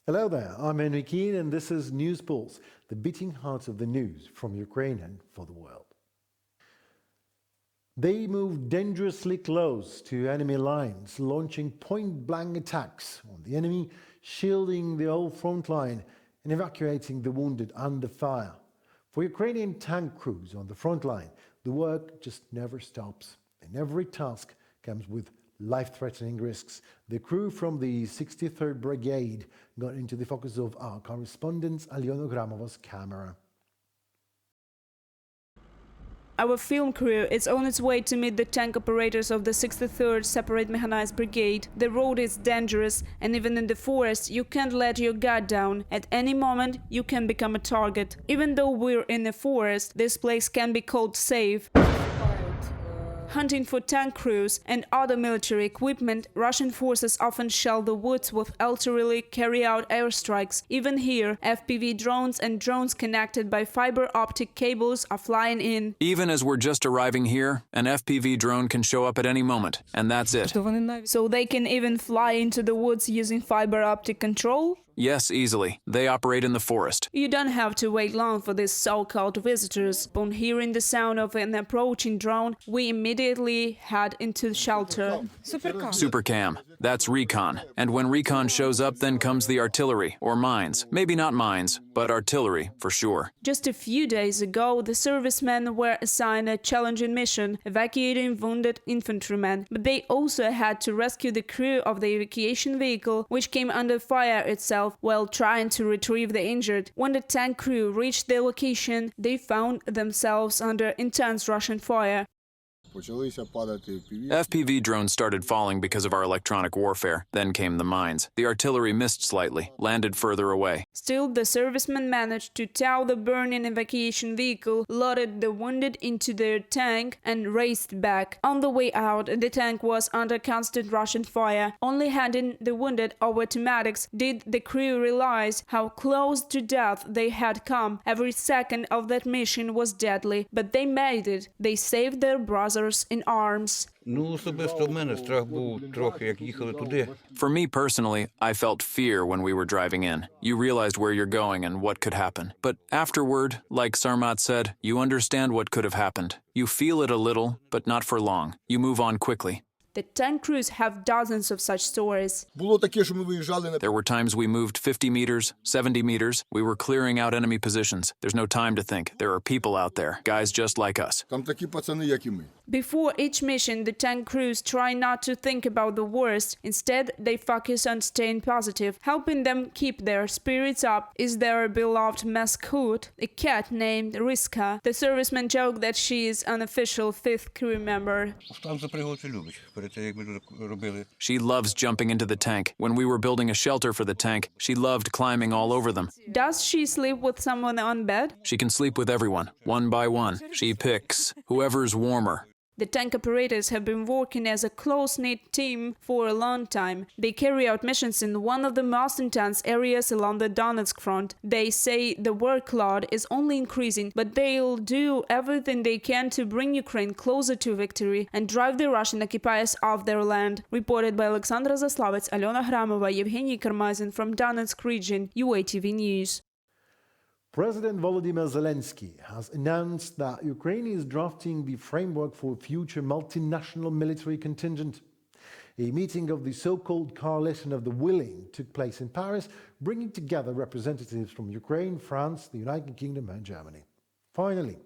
Hello there, I'm Henry Keane and this is News Pulse, the beating heart of the news from Ukraine and for the world. They moved dangerously close to enemy lines, launching point-blank attacks on the enemy, shielding the whole front line and evacuating the wounded under fire. For Ukrainian tank crews on the front line, the work just never stops, and every task comes with life-threatening risks. The crew from the 63rd Brigade got into the focus of our correspondent Alyona Gramova's camera. Our film crew is on its way to meet the tank operators of the 63rd Separate Mechanized Brigade. The road is dangerous, and even in the forest, you can't let your guard down. At any moment, you can become a target. Even though we're in the forest, this place can be called safe. Hunting for tank crews and other military equipment, Russian forces often shell the woods with artillery, carry out airstrikes. Even here, FPV drones and drones connected by fiber optic cables are flying in. Even as we're just arriving here, an FPV drone can show up at any moment, and that's it. So they can even fly into the woods using fiber optic control? Yes, easily. They operate in the forest. You don't have to wait long for these so-called visitors. Upon hearing the sound of an approaching drone, we immediately head into the shelter. Supercam. That's recon. And when recon shows up, then comes the artillery, or mines. Maybe not mines, but artillery, for sure. Just a few days ago, the servicemen were assigned a challenging mission, evacuating wounded infantrymen. But they also had to rescue the crew of the evacuation vehicle, which came under fire itself while trying to retrieve the injured. When the tank crew reached the location, they found themselves under intense Russian fire. FPV drones started falling because of our electronic warfare. Then came the mines. The artillery missed slightly, landed further away. Still, the servicemen managed to tow the burning evacuation vehicle, loaded the wounded into their tank, and raced back. On the way out, the tank was under constant Russian fire. Only handing the wounded over to medics did the crew realize how close to death they had come. Every second of that mission was deadly, but they made it. They saved their brothers in arms. For me personally, I felt fear when we were driving in. You realized where you're going and what could happen. But afterward, like Sarmat said, you understand what could have happened. You feel it a little, but not for long. You move on quickly. The tank crews have dozens of such stories. There were times we moved 50 meters, 70 meters. We were clearing out enemy positions. There's no time to think. There are people out there, guys just like us. Before each mission, the tank crews try not to think about the worst. Instead, they focus on staying positive. Helping them keep their spirits up is their beloved mascot, a cat named Riska. The servicemen joke that she is an official 5th crew member. She loves jumping into the tank. When we were building a shelter for the tank, she loved climbing all over them. Does she sleep with someone on bed? She can sleep with everyone, one by one. She picks whoever's warmer. The tank operators have been working as a close-knit team for a long time. They carry out missions in one of the most intense areas along the Donetsk front. They say the workload is only increasing, but they'll do everything they can to bring Ukraine closer to victory and drive the Russian occupiers off their land. Reported by Alexandra Zaslavets, Alyona Gramova, Evgeny Karmazin from Donetsk region, UATV News. President Volodymyr Zelensky has announced that Ukraine is drafting the framework for a future multinational military contingent. A meeting of the so-called Coalition of the Willing took place in Paris, bringing together representatives from Ukraine, France, the United Kingdom and Germany. Finally,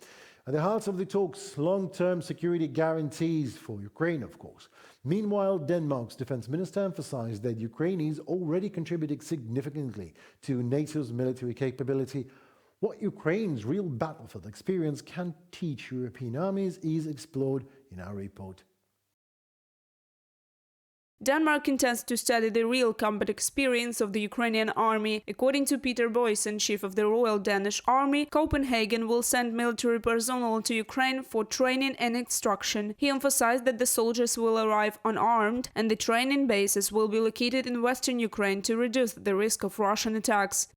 at the heart of the talks, long-term security guarantees for Ukraine, of course. Meanwhile, Denmark's defense minister emphasized that Ukraine is already contributing significantly to NATO's military capability. What Ukraine's real battlefield experience can teach European armies is explored in our report. Denmark intends to study the real combat experience of the Ukrainian army. According to Peter Boysen, chief of the Royal Danish Army, Copenhagen will send military personnel to Ukraine for training and instruction. He emphasized that the soldiers will arrive unarmed and the training bases will be located in western Ukraine to reduce the risk of Russian attacks.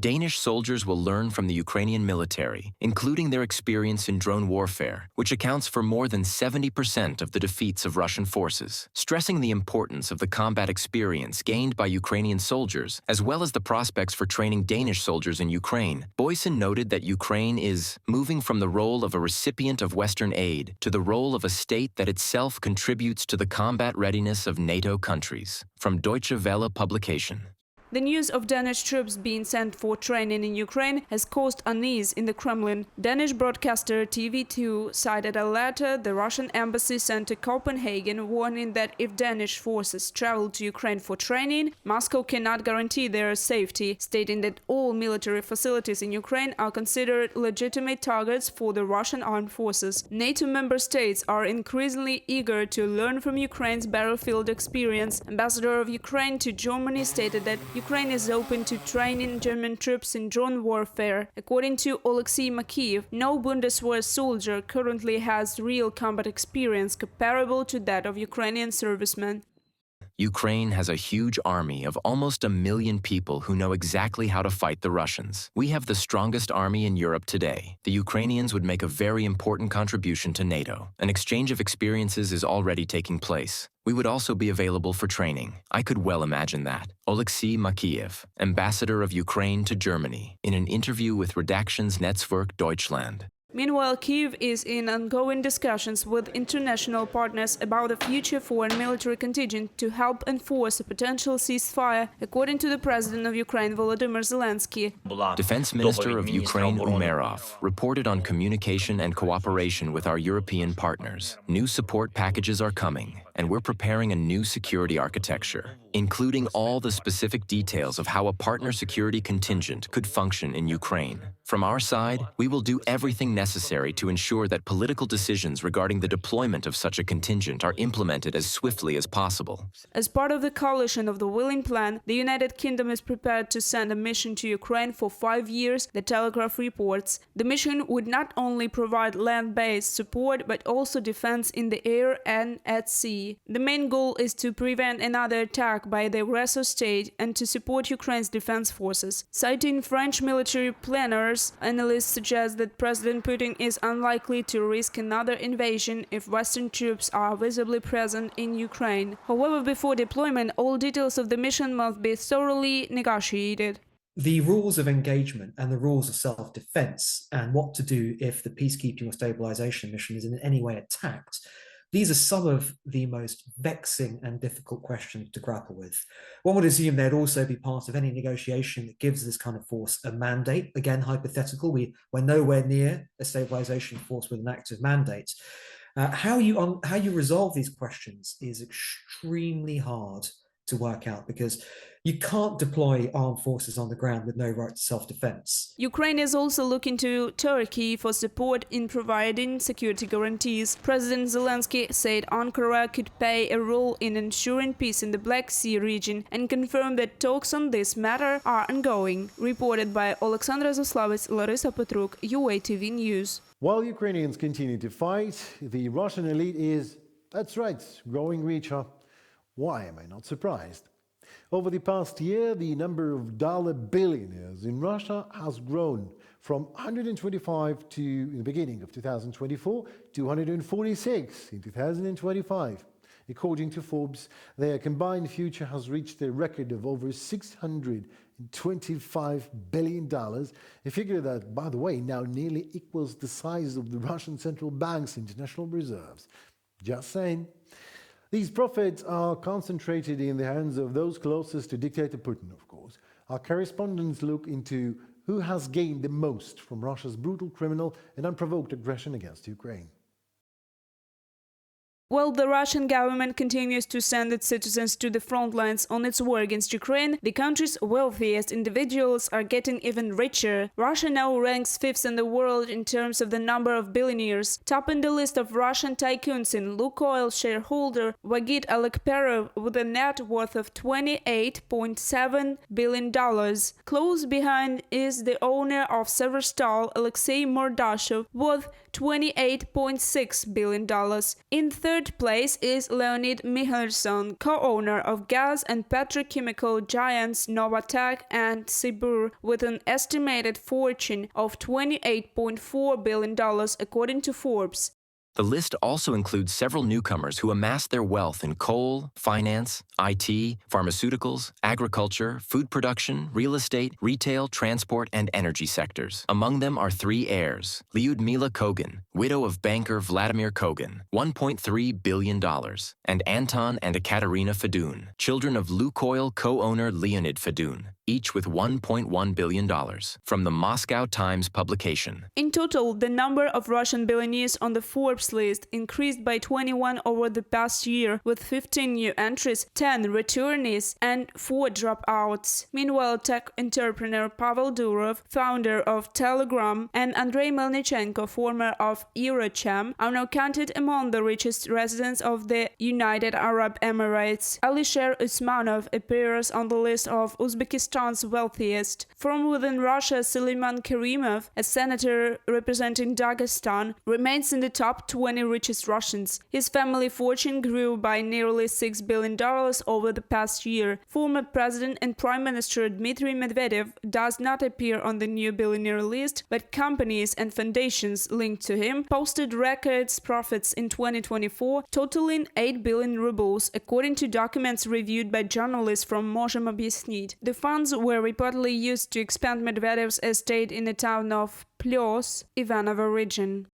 Danish soldiers will learn from the Ukrainian military, including their experience in drone warfare, which accounts for more than 70% of the defeats of Russian forces. Stressing the importance of the combat experience gained by Ukrainian soldiers, as well as the prospects for training Danish soldiers in Ukraine, Boysen noted that Ukraine is moving from the role of a recipient of Western aid to the role of a state that itself contributes to the combat readiness of NATO countries. From Deutsche Welle publication. The news of Danish troops being sent for training in Ukraine has caused unease in the Kremlin. Danish broadcaster TV2 cited a letter the Russian embassy sent to Copenhagen warning that if Danish forces travel to Ukraine for training, Moscow cannot guarantee their safety, stating that all military facilities in Ukraine are considered legitimate targets for the Russian armed forces. NATO member states are increasingly eager to learn from Ukraine's battlefield experience. Ambassador of Ukraine to Germany stated that Ukraine is open to training German troops in drone warfare. According to Oleksiy Makiev, no Bundeswehr soldier currently has real combat experience comparable to that of Ukrainian servicemen. Ukraine has a huge army of almost 1 million people who know exactly how to fight the Russians. We have the strongest army in Europe today. The Ukrainians would make a very important contribution to NATO. An exchange of experiences is already taking place. We would also be available for training. I could well imagine that. Oleksiy Makiev, ambassador of Ukraine to Germany, in an interview with Redaktions Netzwerk Deutschland. Meanwhile, Kyiv is in ongoing discussions with international partners about a future foreign military contingent to help enforce a potential ceasefire, according to the President of Ukraine, Volodymyr Zelensky. Defense Minister of Ukraine, Umerov, reported on communication and cooperation with our European partners. New support packages are coming, and we're preparing a new security architecture, including all the specific details of how a partner security contingent could function in Ukraine. From our side, we will do everything necessary to ensure that political decisions regarding the deployment of such a contingent are implemented as swiftly as possible. As part of the coalition of the Willing Plan, the United Kingdom is prepared to send a mission to Ukraine for 5 years, the Telegraph reports. The mission would not only provide land-based support, but also defense in the air and at sea. The main goal is to prevent another attack by the aggressor state and to support Ukraine's defense forces. Citing French military planners, analysts suggest that President Putin is unlikely to risk another invasion if Western troops are visibly present in Ukraine. However, before deployment, all details of the mission must be thoroughly negotiated. The rules of engagement and the rules of self-defense and what to do if the peacekeeping or stabilization mission is in any way attacked, these are some of the most vexing and difficult questions to grapple with. One would assume they'd also be part of any negotiation that gives this kind of force a mandate. Again, hypothetical, we're nowhere near a stabilization force with an active mandate. How you resolve these questions is extremely hard to work out, because you can't deploy armed forces on the ground with no right to self-defense. Ukraine is also looking to Turkey for support in providing security guarantees. President Zelensky said Ankara could play a role in ensuring peace in the Black Sea region and confirmed that talks on this matter are ongoing. Reported by Alexandra Zaslavets, Larissa Petruk, UATV News. While Ukrainians continue to fight, the Russian elite is, that's right, growing richer. Why am I not surprised? Over the past year, the number of dollar billionaires in Russia has grown from 125 in the beginning of 2024 to 146 in 2025. According to Forbes, their combined future has reached a record of over $625 billion, a figure that, by the way, now nearly equals the size of the Russian central bank's international reserves. Just saying. These profits are concentrated in the hands of those closest to dictator Putin, of course. Our correspondents look into who has gained the most from Russia's brutal, criminal and unprovoked aggression against Ukraine. While the Russian government continues to send its citizens to the front lines on its war against Ukraine, the country's wealthiest individuals are getting even richer. Russia now ranks 5th in the world in terms of the number of billionaires. Topping the list of Russian tycoons in Lukoil shareholder Vagit Alekperov with a net worth of $28.7 billion. Close behind is the owner of Severstal, Alexei Mordashov, worth $28.6 billion. In third third place is Leonid Michelson, co-owner of gas and petrochemical giants Novatek and Sibur, with an estimated fortune of $28.4 billion according to Forbes. The list also includes several newcomers who amassed their wealth in coal, finance, IT, pharmaceuticals, agriculture, food production, real estate, retail, transport, and energy sectors. Among them are three heirs: Lyudmila Kogan, widow of banker Vladimir Kogan, $1.3 billion, and Anton and Ekaterina Fedun, children of Lukoil co-owner Leonid Fedun, each with $1.1 billion, from the Moscow Times publication. In total, the number of Russian billionaires on the Forbes list increased by 21 over the past year, with 15 new entries, 10 returnees, and 4 dropouts. Meanwhile, tech entrepreneur Pavel Durov, founder of Telegram, and Andrei Melnichenko, former of Eurochem, are now counted among the richest residents of the United Arab Emirates. Alisher Usmanov appears on the list of Uzbekistan's wealthiest. From within Russia, Suleiman Karimov, a senator representing Dagestan, remains in the top 20 richest Russians. His family fortune grew by nearly $6 billion over the past year. Former President and Prime Minister Dmitry Medvedev does not appear on the new billionaire list, but companies and foundations linked to him posted record profits in 2024, totaling 8 billion rubles, according to documents reviewed by journalists from Можем объяснить. The funds were reportedly used to expand Medvedev's estate in the town of Plyos, Ivanovo region.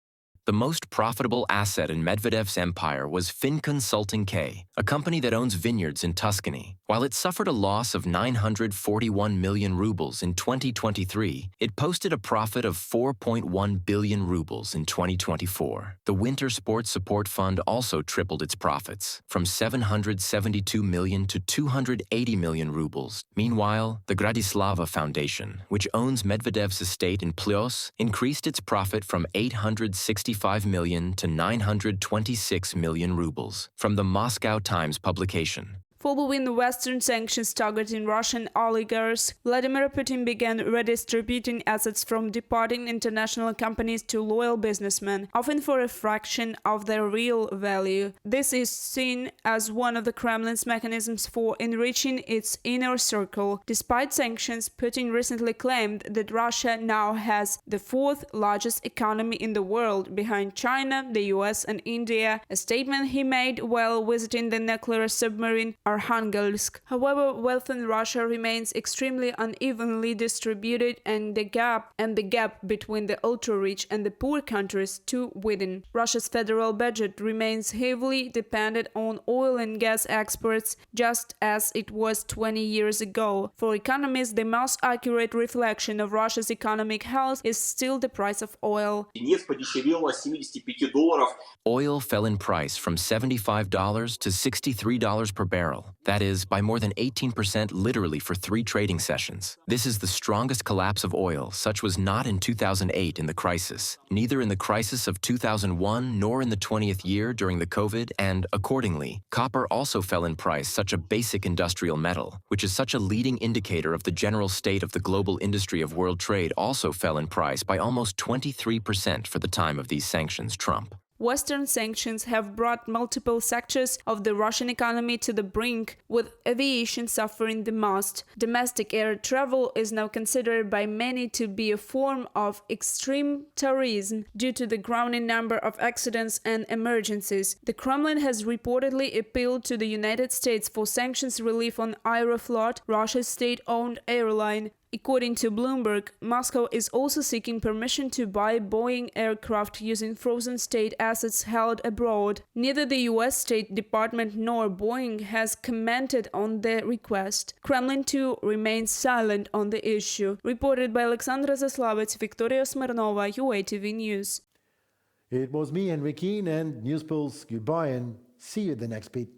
The most profitable asset in Medvedev's empire was FinConsulting K, a company that owns vineyards in Tuscany. While it suffered a loss of 941 million rubles in 2023, it posted a profit of 4.1 billion rubles in 2024. The Winter Sports Support Fund also tripled its profits, from 772 million to 280 million rubles. Meanwhile, the Gradislava Foundation, which owns Medvedev's estate in Plyos, increased its profit from 865 million to 926 million rubles, from the Moscow Times publication. Following Western sanctions targeting Russian oligarchs, Vladimir Putin began redistributing assets from departing international companies to loyal businessmen, often for a fraction of their real value. This is seen as one of the Kremlin's mechanisms for enriching its inner circle. Despite sanctions, Putin recently claimed that Russia now has the fourth largest economy in the world, behind China, the US, and India, a statement he made while visiting the nuclear submarine Arkhangelsk. However, wealth in Russia remains extremely unevenly distributed, and the gap between the ultra-rich and the poor countries to widen. Russia's federal budget remains heavily dependent on oil and gas exports, just as it was 20 years ago. For economists, the most accurate reflection of Russia's economic health is still the price of oil. Oil fell in price from $75 to $63 per barrel. That is, by more than 18% literally for 3 trading sessions. This is the strongest collapse of oil, such was not in 2008 in the crisis, neither in the crisis of 2001 nor in the 20th year during the COVID, and, accordingly, copper also fell in price, such a basic industrial metal, which is such a leading indicator of the general state of the global industry of world trade, also fell in price by almost 23% for the time of these sanctions, Trump. Western sanctions have brought multiple sectors of the Russian economy to the brink, with aviation suffering the most. Domestic air travel is now considered by many to be a form of extreme terrorism due to the growing number of accidents and emergencies. The Kremlin has reportedly appealed to the United States for sanctions relief on Aeroflot, Russia's state-owned airline. According to Bloomberg, Moscow is also seeking permission to buy Boeing aircraft using frozen state assets held abroad. Neither the US State Department nor Boeing has commented on the request. Kremlin, too, remains silent on the issue. Reported by Alexandra Zaslavets, Victoria Smirnova, UATV News. It was me, Henry Keane, and News Pulse. Goodbye and see you at the next beat.